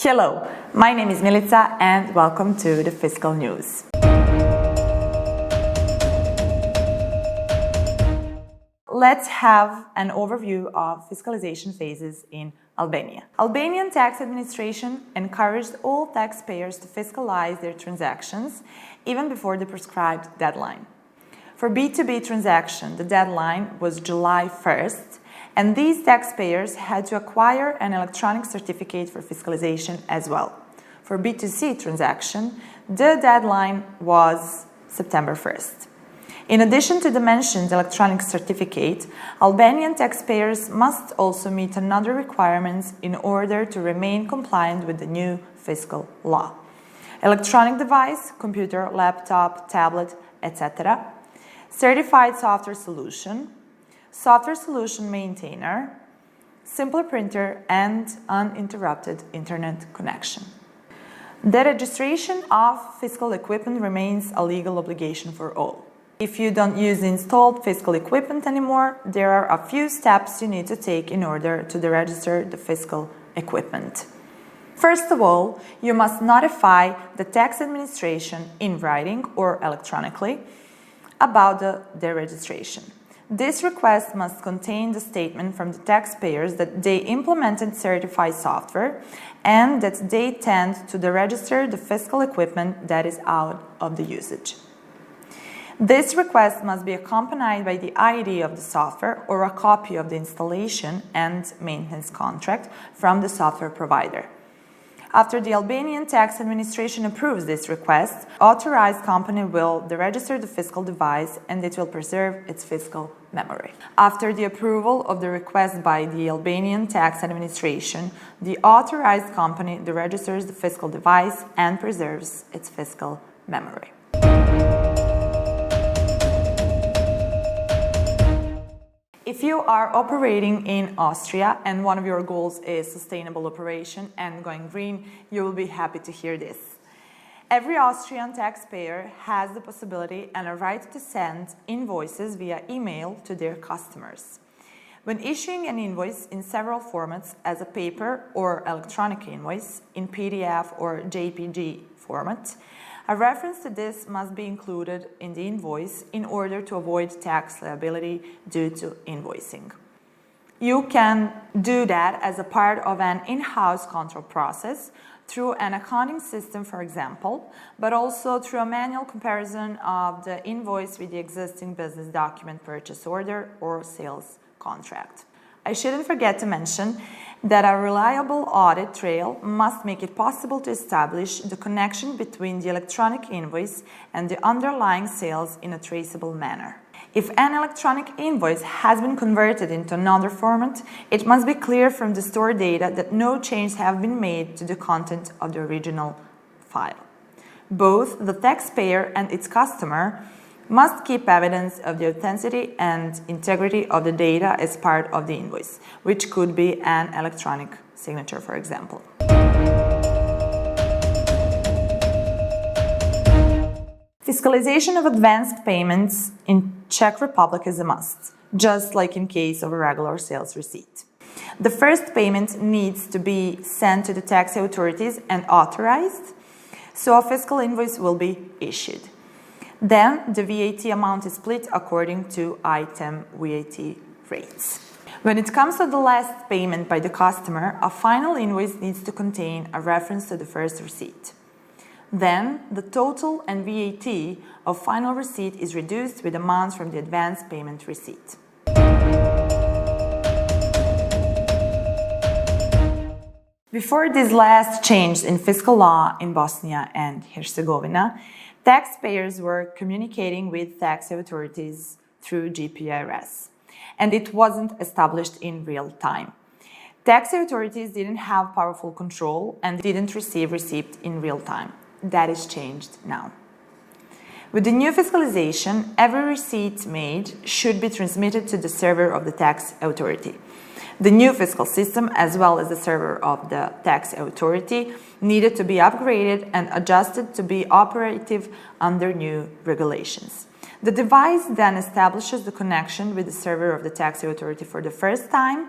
Hello, my name is Milica and welcome to the Fiscal News. Let's have an overview of fiscalization phases in Albania. Albanian tax administration encouraged all taxpayers to fiscalize their transactions even before the prescribed deadline. For B2B transaction, the deadline was July 1st, and these taxpayers had to acquire an electronic certificate for fiscalization as well. For B2C transaction, the deadline was September 1st. In addition to the mentioned electronic certificate, Albanian taxpayers must also meet another requirements in order to remain compliant with the new fiscal law. Electronic device, computer, laptop, tablet, etc. Certified software solution maintainer, simple printer, and uninterrupted internet connection. The registration of fiscal equipment remains a legal obligation for all. If you don't use installed fiscal equipment anymore, there are a few steps you need to take in order to deregister the fiscal equipment. First of all, you must notify the tax administration in writing or electronically about the deregistration. This request must contain the statement from the taxpayers that they implemented certified software and that they tend to deregister the fiscal equipment that is out of the usage. This request must be accompanied by the ID of the software or a copy of the installation and maintenance contract from the software provider. After the Albanian tax administration approves this request, authorized company will deregister the fiscal device and it will preserve its fiscal memory. After the approval of the request by the Albanian tax administration, the authorized company deregisters the fiscal device and preserves its fiscal memory. If you are operating in Austria and one of your goals is sustainable operation and going green, you will be happy to hear this. Every Austrian taxpayer has the possibility and a right to send invoices via email to their customers. When issuing an invoice in several formats as a paper or electronic invoice, in PDF or JPG format, a reference to this must be included in the invoice in order to avoid tax liability due to invoicing. You can do that as a part of an in-house control process through an accounting system, for example, but also through a manual comparison of the invoice with the existing business document, purchase order, or sales contract. I shouldn't forget to mention that a reliable audit trail must make it possible to establish the connection between the electronic invoice and the underlying sales in a traceable manner. If an electronic invoice has been converted into another format, it must be clear from the stored data that no changes have been made to the content of the original file. Both the taxpayer and its customer must keep evidence of the authenticity and integrity of the data as part of the invoice, which could be an electronic signature, for example. Fiscalization of advanced payments in Czech Republic is a must, just like in case of a regular sales receipt. The first payment needs to be sent to the tax authorities and authorized, so a fiscal invoice will be issued. Then the VAT amount is split according to item VAT rates. When it comes to the last payment by the customer, a final invoice needs to contain a reference to the first receipt. Then the total and VAT of final receipt is reduced with amounts from the advance payment receipt. Before this last change in fiscal law in Bosnia and Herzegovina, taxpayers were communicating with tax authorities through GPRS, and it wasn't established in real time. Tax authorities didn't have powerful control and didn't receive receipt in real time. That is changed now. With the new fiscalization, every receipt made should be transmitted to the server of the tax authority. The new fiscal system, as well as the server of the tax authority, needed to be upgraded and adjusted to be operative under new regulations. The device then establishes the connection with the server of the tax authority for the first time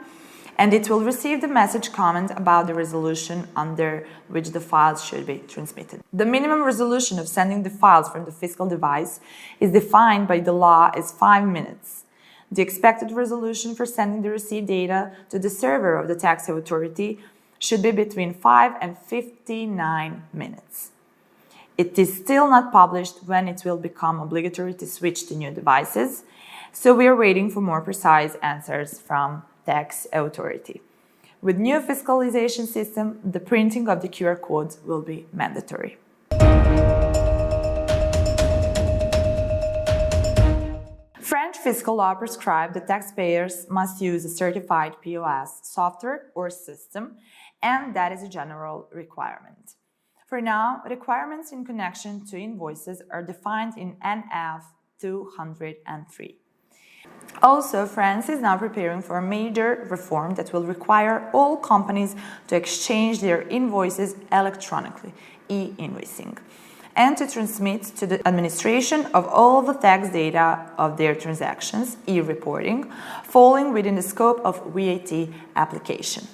and it will receive the message comment about the resolution under which the files should be transmitted. The minimum resolution of sending the files from the fiscal device is defined by the law as 5 minutes. The expected resolution for sending the received data to the server of the tax authority should be between 5 and 59 minutes. It is still not published when it will become obligatory to switch to new devices, so we are waiting for more precise answers from tax authority. With new fiscalization system, the printing of the QR codes will be mandatory. French fiscal law prescribes that taxpayers must use a certified POS software or system, and that is a general requirement. For now, requirements in connection to invoices are defined in NF 203. Also, France is now preparing for a major reform that will require all companies to exchange their invoices electronically, e-invoicing, and to transmit to the administration of all the tax data of their transactions, e-reporting, falling within the scope of VAT application.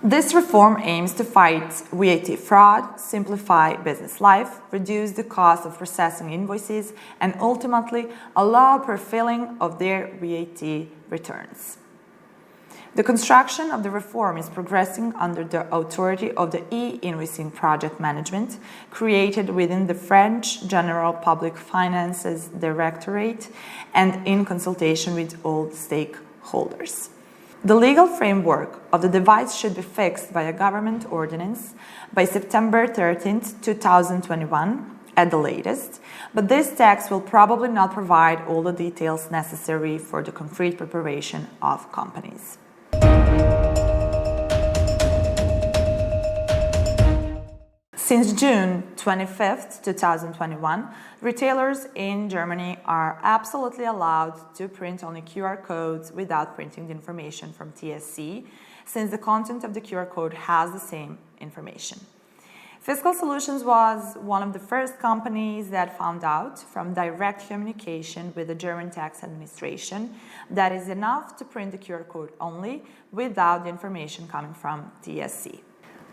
This reform aims to fight VAT fraud, simplify business life, reduce the cost of processing invoices, and ultimately allow pre-filling of their VAT returns. The construction of the reform is progressing under the authority of the e-invoicing project management created within the French General Public Finances Directorate and in consultation with all stakeholders. The legal framework of the device should be fixed by a government ordinance by September 13, 2021 at the latest, but this text will probably not provide all the details necessary for the concrete preparation of companies. Since June 25, 2021, retailers in Germany are absolutely allowed to print only QR codes without printing the information from TSC, since the content of the QR code has the same information. Fiscal Solutions was one of the first companies that found out from direct communication with the German tax administration that is enough to print the QR code only without the information coming from TSC.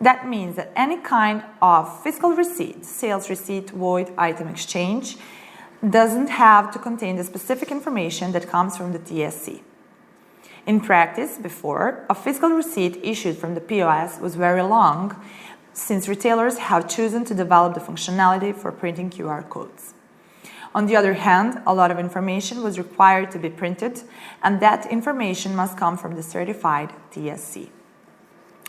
That means that any kind of fiscal receipt, sales receipt, void item exchange, doesn't have to contain the specific information that comes from the TSC. In practice, before, a fiscal receipt issued from the POS was very long, since retailers have chosen to develop the functionality for printing QR codes. On the other hand, a lot of information was required to be printed, and that information must come from the certified TSC.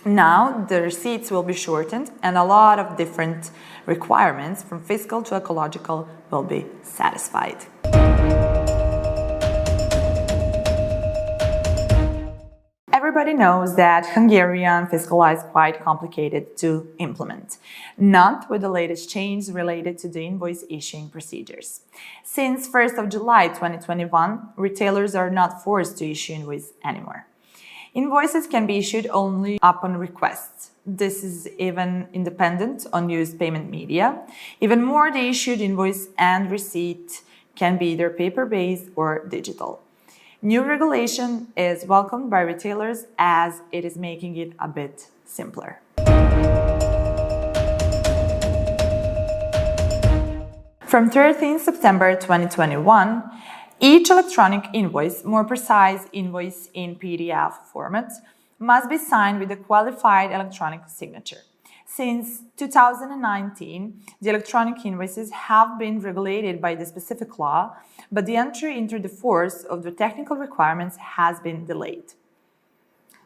Now, the receipts will be shortened and a lot of different requirements from fiscal to ecological will be satisfied. Everybody knows that Hungarian fiscal is quite complicated to implement, not with the latest changes related to the invoice issuing procedures. Since 1st of July 2021, retailers are not forced to issue invoices anymore. Invoices can be issued only upon request. This is even independent on used payment media. Even more, the issued invoice and receipt can be either paper-based or digital. New regulation is welcomed by retailers as it is making it a bit simpler. From 13 September 2021, each electronic invoice, more precise invoice in PDF format, must be signed with a qualified electronic signature. Since 2019, the electronic invoices have been regulated by the specific law, but the entry into the force of the technical requirements has been delayed.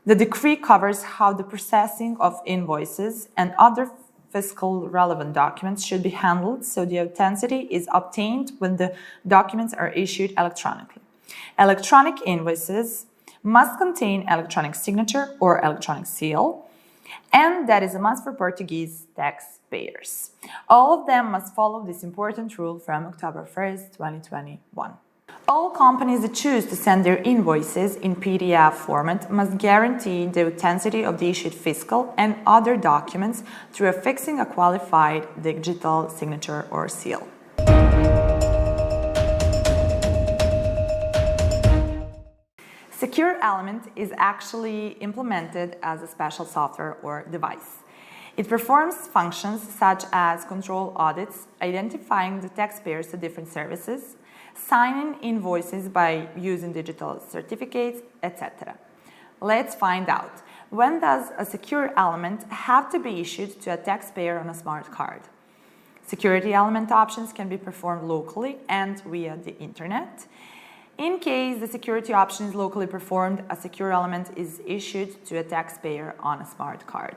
The decree covers how the processing of invoices and other fiscal relevant documents should be handled so the authenticity is obtained when the documents are issued electronically. Electronic invoices must contain electronic signature or electronic seal, and that is a must for Portuguese taxpayers. All of them must follow this important rule from October 1st, 2021. All companies that choose to send their invoices in PDF format must guarantee the authenticity of the issued fiscal and other documents through affixing a qualified digital signature or seal. Secure element is actually implemented as a special software or device. It performs functions such as control audits, identifying the taxpayers to different services, signing invoices by using digital certificates, etc. Let's find out. When does a secure element have to be issued to a taxpayer on a smart card? Security element options can be performed locally and via the internet. In case the security option is locally performed, a secure element is issued to a taxpayer on a smart card.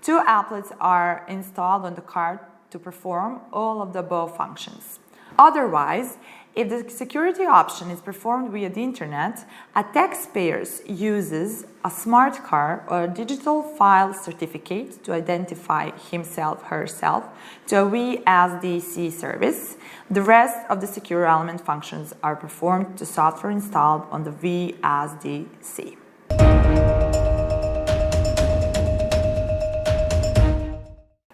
2 applets are installed on the card to perform all of the above functions. Otherwise, if the security option is performed via the internet, a taxpayer uses a smart card or a digital file certificate to identify himself/herself to a VSDC service. The rest of the secure element functions are performed to software installed on the VSDC.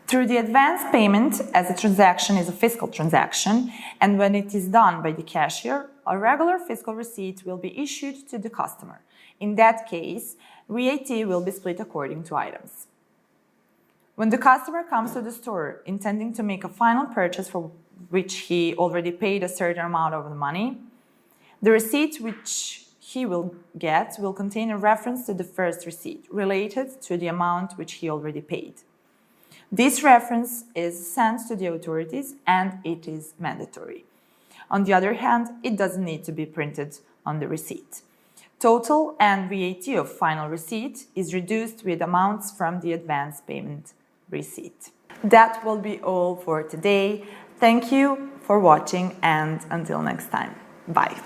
Through the advance payment, as a transaction is a fiscal transaction, and when it is done by the cashier, a regular fiscal receipt will be issued to the customer. In that case, VAT will be split according to items. When the customer comes to the store intending to make a final purchase for which he already paid a certain amount of the money, the receipt which he will get will contain a reference to the first receipt related to the amount which he already paid. This reference is sent to the authorities and it is mandatory. On the other hand, it doesn't need to be printed on the receipt. Total and VAT of final receipt is reduced with amounts from the advance payment receipt. That will be all for today. Thank you for watching and until next time. Bye.